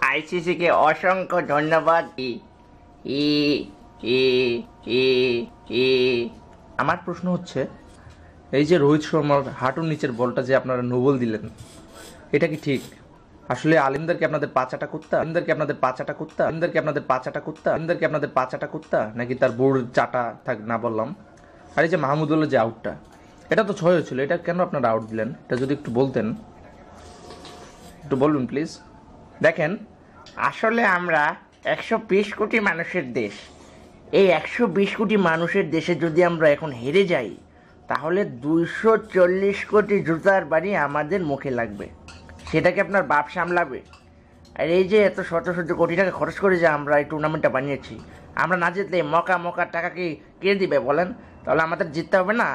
আইসিসিকে অসংখ্য ধন্যবাদ। ই ই ই ই ই আমার প্রশ্ন হচ্ছে, এই যে রোহিত শর্মার হাঁটুর নিচের বলটা যে আপনারা নো বল দিলেন, এটা কি ঠিক? আসলে আলিমদারকে আপনাদের পাচাটা করতা, নাকি তার বোর্ড চাটা থাক না বললাম। আর এই যে মাহমুদুল্লাহ যে আউটটা, এটা তো 6 হয়েছিল, এটা কেন আপনারা আউট দিলেন? এটা যদি একটু বলতেন, একটু বলুন প্লিজ। দেখেন, আসলে আমরা 120 কোটি মানুষের দেশ। এই 120 কোটি মানুষের দেশে যদি আমরা এখন হেরে যাই, তাহলে 240 কোটি জুতার বাড়ি আমাদের মুখে লাগবে। সেটাকে আপনার বাপ সামলাবে? আর এই যে এত শত শত কোটি টাকা খরচ করে যে আমরা এই টুর্নামেন্টটা বানিয়েছি, আমরা না জিতলে মকা টাকা কি কে দিবে বলেন? তাহলে আমাদের জিততে হবে না,